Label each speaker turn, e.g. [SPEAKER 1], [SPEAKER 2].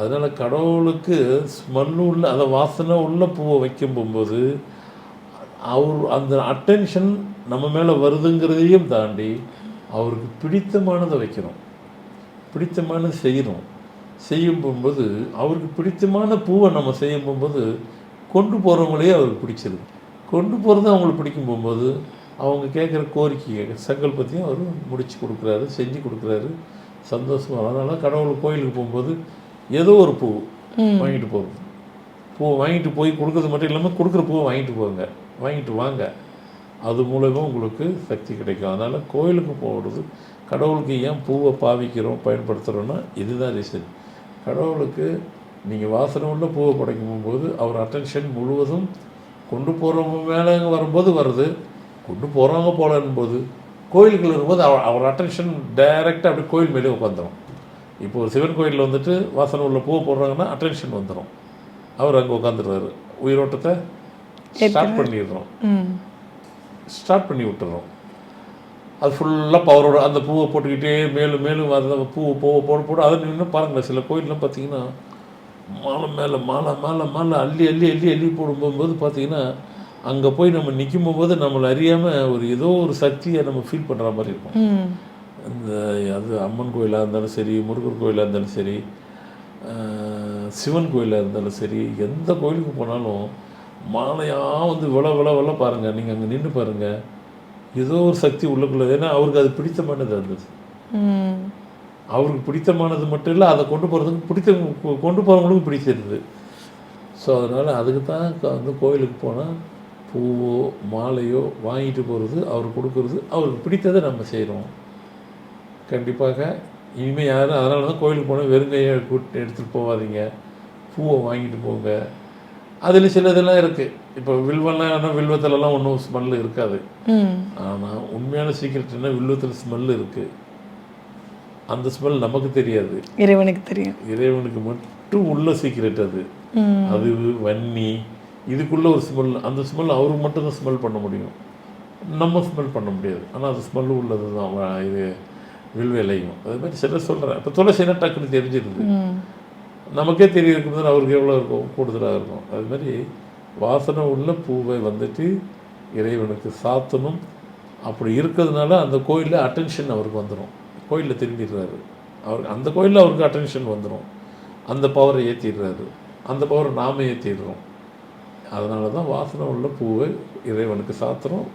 [SPEAKER 1] அதனால் கடவுளுக்கு ஸ்மெல்லு உள்ள அந்த வாசனை உள்ள பூவை வைக்கும் போகும்போது அவர் அந்த அட்டென்ஷன் நம்ம மேலே வருதுங்கிறதையும் தாண்டி அவருக்கு பிடித்தமானதை வைக்கிறோம், பிடித்தமானது செய்கிறோம். செய்யும் போகும்போது அவருக்கு பிடித்தமான பூவை நம்ம செய்யும் போகும்போது கொண்டு போகிறவங்களே அவருக்கு பிடிச்சிருது. கொண்டு போகிறது அவங்களுக்கு பிடிக்கும் போகும்போது அவங்க கேட்குற கோரிக்கை சங்கல்பத்தையும் அவர் முடித்து கொடுக்குறாரு, செஞ்சு கொடுக்குறாரு, சந்தோஷமாக. அதனால் கடவுள் கோயிலுக்கு போகும்போது ஏதோ ஒரு பூ வாங்கிட்டு போகிறது, பூவை வாங்கிட்டு போய் கொடுக்குறது மட்டும் இல்லாமல் கொடுக்குற பூவை வாங்கிட்டு போங்க, வாங்கிட்டு வாங்க. அது மூலமா உங்களுக்கு சக்தி கிடைக்கும். அதனால் கோயிலுக்கு போகிறது, கடவுளுக்கு ஏன் பூவை பாவிக்கிறோம் பயன்படுத்துகிறோன்னா இதுதான் ரீசன். கடவுளுக்கு நீங்கள் வாசனை உள்ள பூவை படைக்கும் போது அவர் அட்டென்ஷன் முழுவதும் கொண்டு போகிறவங்க மேலே வரும்போது வருது, கொண்டு போகிறவங்க போலன்போது கோயிலுக்குள்ள இருக்கும்போது அவர் அட்டென்ஷன் டைரெக்டாக அப்படி கோயில் மேலே உட்காந்துரும். இப்போ ஒரு சிவன் கோயிலில் வந்துட்டு வாசனை உள்ள பூவை போடுறாங்கன்னா அட்டென்ஷன் வந்துடும், அவர் அங்கே உட்காந்துருவார். உயிரோட்டத்தை ஸ்டார்ட் பண்ணிடுறோம், ஸ்டார்ட் பண்ணி விட்டுறோம். அது ஃபுல்லாக பவரோட அந்த பூவை போட்டுக்கிட்டே மேலும் மேலும் அந்த பூவை போட போட அதை நின்று பாருங்களேன். சில கோயிலெலாம் பார்த்தீங்கன்னா மாலை மேலே மாலை மாலை மாலை அள்ளி அள்ளி அள்ளி அள்ளி போடும்போது பார்த்தீங்கன்னா அங்கே போய் நம்ம நிற்கும் போது நம்மளை அறியாமல் ஒரு ஏதோ ஒரு சக்தியை நம்ம ஃபீல் பண்ணுற மாதிரி இருக்கும். இந்த அது அம்மன் கோயிலாக இருந்தாலும் சரி, முருகர் கோயிலாக இருந்தாலும் சரி, சிவன் கோயிலாக இருந்தாலும் சரி, எந்த கோயிலுக்கு போனாலும் மாலையாக வந்து வில பாருங்கள், நீங்கள் அங்கே நின்று பாருங்கள், ஏதோ ஒரு சக்தி உள்ளுக்குள்ளது. ஏன்னா அவருக்கு அது பிடித்தமானது இருந்தது. அவருக்கு பிடித்தமானது மட்டும் இல்லை, அதை கொண்டு போகிறதுக்கு கொண்டு போகிறவங்களுக்கும் பிடிச்சிருந்தது. ஸோ அதனால் அதுக்கு தான் வந்து கோயிலுக்கு போனால் பூவோ மாலையோ வாங்கிட்டு போகிறது, அவர் கொடுக்குறது, அவருக்கு பிடித்ததை நம்ம செய்கிறோம். கண்டிப்பாக இனிமேல் யாரும் அதனால தான் கோயிலுக்கு போனால் வெறுங்கையை எடுத்துகிட்டு போகாதீங்க, பூவை வாங்கிட்டு போங்க. அதில் சில இதெல்லாம் இருக்குது. இப்போ வில்வெல்லாம் வில்வத்திலலாம் ஒன்றும் ஸ்மெல்லு இருக்காது. ஆனால் உண்மையான சீக்கிரட் என்ன, வில்வத்தில் ஸ்மெல்லு இருக்குது. அந்த ஸ்மெல் நமக்கு தெரியாது,
[SPEAKER 2] இறைவனுக்கு தெரியும்.
[SPEAKER 1] இறைவனுக்கு மட்டும் உள்ள சீக்கிரட் அது. அது வன்னி இதுக்குள்ளே ஒரு ஸ்மெல், அந்த ஸ்மெல் அவருக்கு மட்டும்தான் ஸ்மெல் பண்ண முடியும், நம்ம ஸ்மெல் பண்ண முடியாது. ஆனால் அது ஸ்மெல்லு உள்ளது தான் இது வில்வேலையும். அது மாதிரி சில சொல்கிறேன். இப்போ துளசினா டக்குன்னு தெரிஞ்சிருது, நமக்கே தெரியிருக்கும்போது அவருக்கு எவ்வளோ இருக்கும், கூடுதலாக இருக்கும். அது மாதிரி வாசனை உள்ள பூவை வந்துட்டு இறைவனுக்கு சாத்தணும். அப்படி இருக்கிறதுனால அந்த கோயிலில் அட்டென்ஷன் அவருக்கு வந்துடும், கோயிலில் திரும்பிடுறாரு. அவருக்கு அந்த கோயிலில் அவருக்கு அட்டென்ஷன் வந்துடும், அந்த பவரை ஏற்றிடுறாரு, அந்த பவரை நாம ஏற்றிடுறோம். அதனால தான் வாசனை உள்ள பூவை இறைவனுக்கு சாத்துறோம்.